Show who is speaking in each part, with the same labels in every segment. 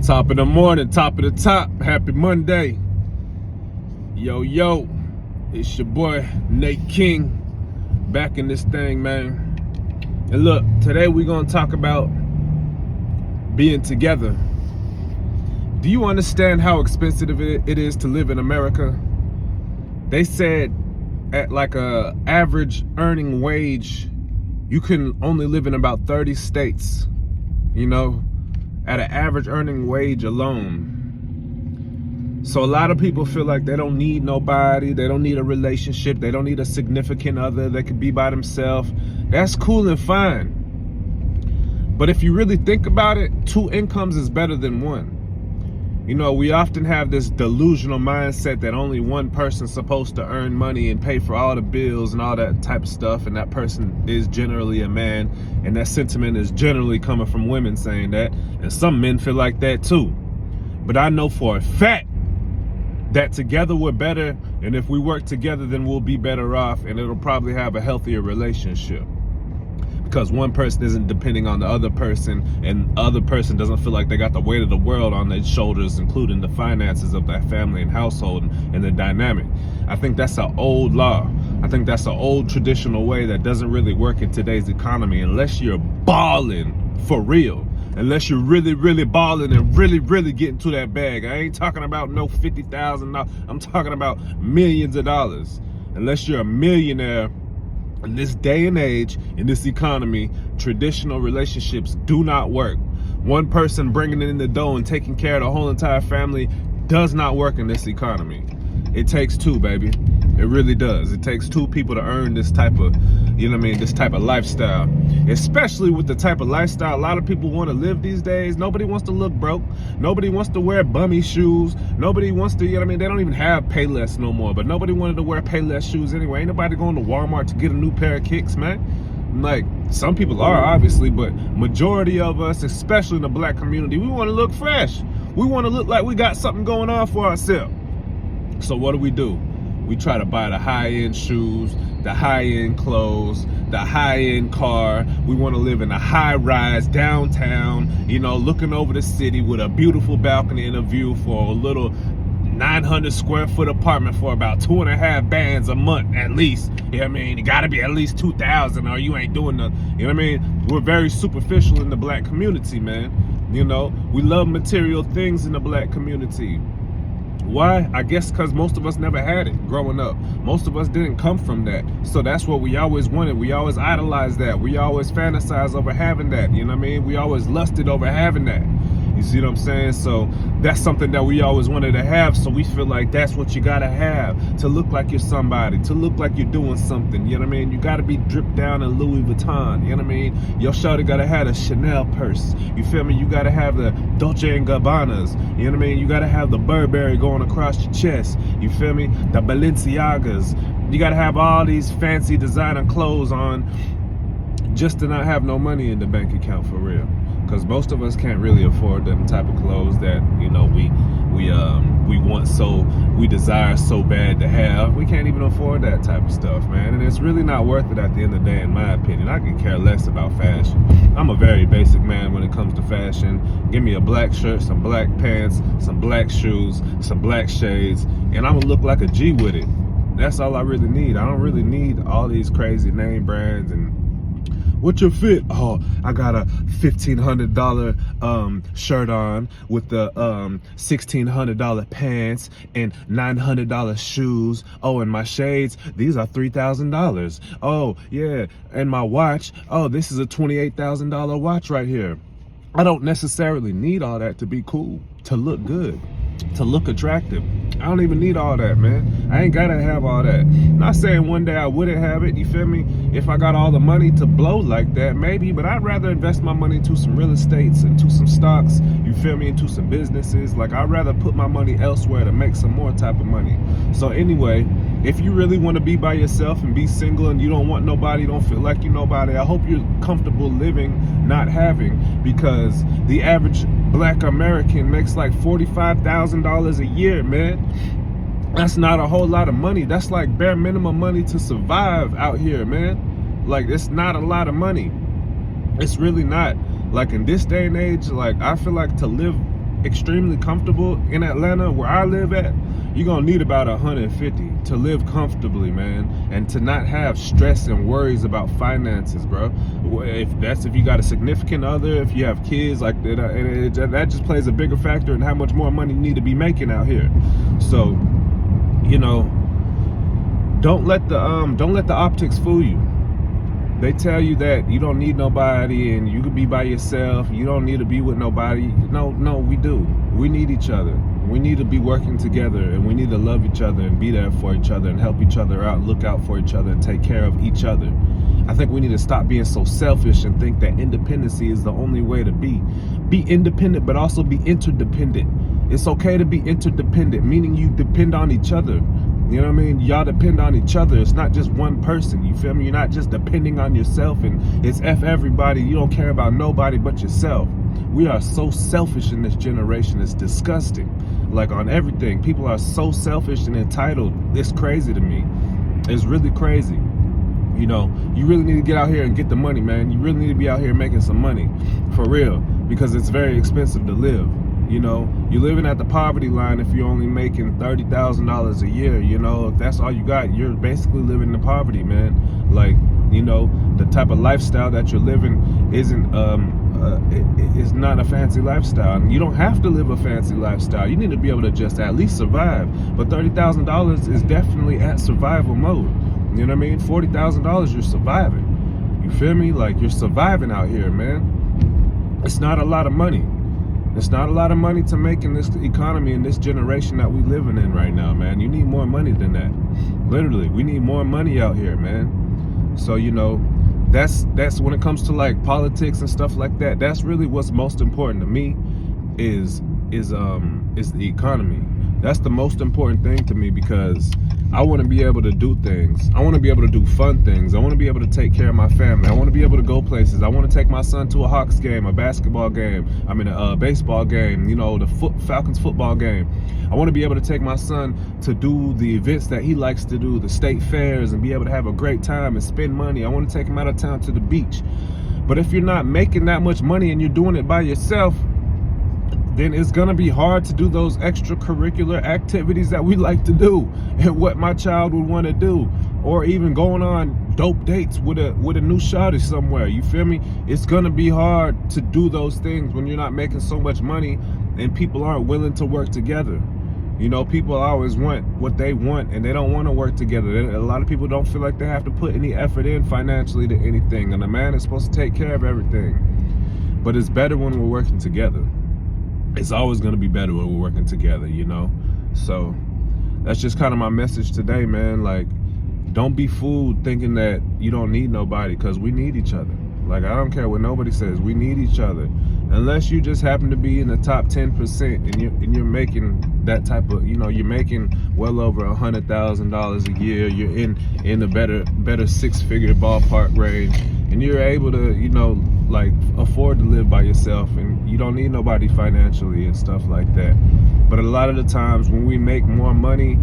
Speaker 1: Top of the morning, top of the top. Happy Monday. Yo, it's your boy Nate King back in this thing, man. And look, today we're gonna talk about being together. Do you understand how expensive it is to live in America? They said at like a average earning wage, you can only live in about 30 states, at an average earning wage alone. So a lot of people feel like they don't need nobody, they don't need a relationship, they don't need a significant other, they could be by themselves. That's cool and fine. But if you really think about it, 2 incomes is better than 1. We often have this delusional mindset that only one person's supposed to earn money and pay for all the bills and all that type of stuff, and that person is generally a man, and that sentiment is generally coming from women saying that, and some men feel like that too. But I know for a fact that together we're better, and if we work together then we'll be better off, and it'll probably have a healthier relationship. Because one person isn't depending on the other person, and the other person doesn't feel like they got the weight of the world on their shoulders, including the finances of that family and household and the dynamic. I think that's an old law. I think that's an old traditional way that doesn't really work in today's economy unless you're balling for real. Unless you're really, really balling and really, really getting to that bag. I ain't talking about no $50,000. I'm talking about millions of dollars. Unless you're a millionaire. In this day and age, in this economy, traditional relationships do not work. One person bringing it in the dough and taking care of the whole entire family does not work in this economy. It takes 2, baby. It really does. It takes 2 people to earn this type of, this type of lifestyle. Especially with the type of lifestyle a lot of people want to live these days. Nobody wants to look broke. Nobody wants to wear bummy shoes. Nobody wants to, they don't even have Payless no more. But nobody wanted to wear Payless shoes anyway. Ain't nobody going to Walmart to get a new pair of kicks, man. Like, some people are, obviously, but majority of us, especially in the black community, we want to look fresh. We want to look like we got something going on for ourselves. So what do? We try to buy the high-end shoes, the high-end clothes, the high-end car. We want to live in a high-rise downtown, looking over the city with a beautiful balcony and a view for a little 900 square foot apartment for about 2.5 bands a month at least. You got to be at least 2,000 or you ain't doing nothing. We're very superficial in the black community, man. We love material things in the black community. Why? I guess because most of us never had it growing up. Most of us didn't come from that. So that's what we always wanted. We always idolized that. We always fantasized over having that. We always lusted over having that. You see what I'm saying? So that's something that we always wanted to have. So we feel like that's what you gotta have to look like you're somebody, to look like you're doing something. You gotta be dripped down in Louis Vuitton. Your shawty gotta have a Chanel purse. You feel me? You gotta have the Dolce & Gabbanas. You gotta have the Burberry going across your chest. You feel me? The Balenciagas. You gotta have all these fancy designer clothes on just to not have no money in the bank account for real. Because most of us can't really afford them type of clothes that we desire so bad to have. We can't even afford that type of stuff, man. And it's really not worth it at the end of the day, in my opinion. I can care less about fashion. I'm a very basic man when it comes to fashion. Give me a black shirt, some black pants, some black shoes, some black shades, and I'm gonna look like a G with it. That's all I really need. I don't really need all these crazy name brands and what's your fit? Oh, I got a $1,500 shirt on with the $1,600 pants and $900 shoes. Oh, and my shades, these are $3,000. Oh, yeah, and my watch, oh, this is a $28,000 watch right here. I don't necessarily need all that to be cool, to look good, to look attractive. I don't even need all that, man. I ain't gotta have all that. Not saying one day I wouldn't have it, you feel me? If I got all the money to blow like that, maybe, but I'd rather invest my money into some real estates, into some stocks, you feel me, into some businesses. Like, I'd rather put my money elsewhere to make some more type of money. So anyway, if you really want to be by yourself and be single and you don't want nobody, don't feel like you're nobody, I hope you're comfortable living, not having, because the average black American makes like $45,000 a year, man. That's not a whole lot of money. That's like bare minimum money to survive out here, man. Like, it's not a lot of money. It's really not. Like, in this day and age, like, I feel like to live extremely comfortable in Atlanta, where I live at, you're gonna need about 150 to live comfortably, man, and to not have stress and worries about finances, bro. If you got a significant other, if you have kids, like that just plays a bigger factor in how much more money you need to be making out here. So, you know, don't let the optics fool you. They tell you that you don't need nobody and you can be by yourself. You don't need to be with nobody. No, we do. We need each other. We need to be working together, and we need to love each other and be there for each other and help each other out, look out for each other and take care of each other. I think we need to stop being so selfish and think that independency is the only way to be. Be independent, but also be interdependent. It's okay to be interdependent, meaning you depend on each other. You know what I mean? Y'all depend on each other. It's not just one person. You feel me? You're not just depending on yourself and it's F everybody. You don't care about nobody but yourself. We are so selfish in this generation. It's disgusting. Like on everything. People are so selfish and entitled. It's crazy to me. It's really crazy. You know, you really need to get out here and get the money, man. You really need to be out here making some money. For real. Because it's very expensive to live. You know, you're living at the poverty line if you're only making $30,000 a year. You know, if that's all you got, you're basically living in poverty, man. Like, you know, the type of lifestyle that you're living isn't it's not a fancy lifestyle. And you don't have to live a fancy lifestyle. You need to be able to just at least survive. But $30,000 is definitely at survival mode. You know what I mean? $40,000, you're surviving. You feel me? Like, you're surviving out here, man. It's not a lot of money. It's not a lot of money to make in this economy, in this generation that we living in right now, man. You need more money than that. Literally, we need more money out here, man. So, you know, that's when it comes to like politics and stuff like that. That's really what's most important to me is the economy. That's the most important thing to me, because I want to be able to do things. I want to be able to do fun things. I want to be able to take care of my family. I want to be able to go places. I want to take my son to a Hawks game, a basketball game, a baseball game, you know, the Falcons football game. I want to be able to take my son to do the events that he likes to do, the state fairs, and be able to have a great time and spend money. I want to take him out of town to the beach. But if you're not making that much money and you're doing it by yourself, then it's gonna be hard to do those extracurricular activities that we like to do and what my child would want to do, or even going on dope dates with a new shawty somewhere. You feel me? It's gonna be hard to do those things when you're not making so much money and people aren't willing to work together. You know, people always want what they want and they don't want to work together. A lot of people don't feel like they have to put any effort in financially to anything, and a man is supposed to take care of everything. But it's better when we're working together. It's always going to be better when we're working together, you know? So that's just kind of my message today, man. Like, don't be fooled thinking that you don't need nobody, because we need each other. Like, I don't care what nobody says. We need each other. Unless you just happen to be in the top 10% and you're making that type of, you know, you're making well over $100,000 a year. You're in a better six-figure ballpark range, and you're able to, you know, like afford to live by yourself, and you don't need nobody financially and stuff like that. But a lot of the times when we make more money,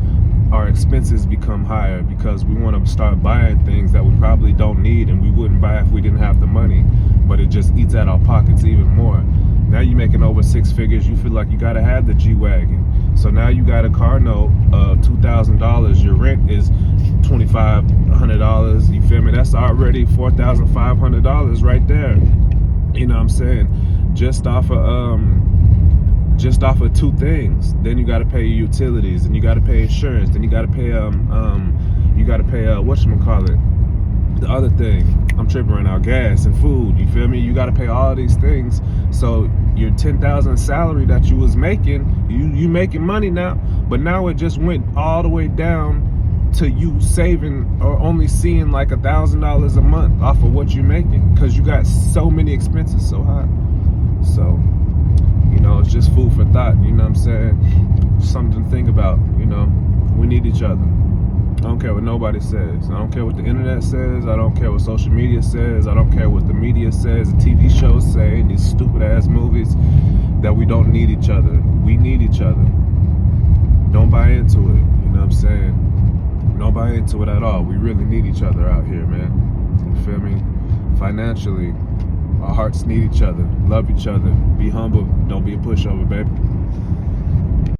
Speaker 1: our expenses become higher because we want to start buying things that we probably don't need and we wouldn't buy if we didn't have the money, but it just eats at our pockets even more. Now you're making over six figures, you feel like you got to have the G-Wagon. So now you got a car note of $2,000, your rent is $2,500, you feel me? That's already $4,500 right there. You know what I'm saying? Just off of two things. Then you got to pay your utilities, and you got to pay insurance, then you got to pay whatchamacallit, the other thing, I'm tripping right now, gas and food, you feel me? You got to pay all these things. So your $10,000 salary that you was making, you making money now, but now it just went all the way down to you saving or only seeing like $1,000 a month off of what you're making, because you got so many expenses so high. So, you know, it's just food for thought, you know what I'm saying? Something to think about, you know. We need each other. I don't care what nobody says. I don't care what the internet says. I don't care what social media says. I don't care what the media says, the TV shows say, these stupid ass movies, that we don't need each other. We need each other. Don't buy into it, you know what I'm saying? Don't buy into it at all. We really need each other out here, man. You feel me? Financially, Our hearts need each other. Love each other. Be humble. Don't be a pushover, baby.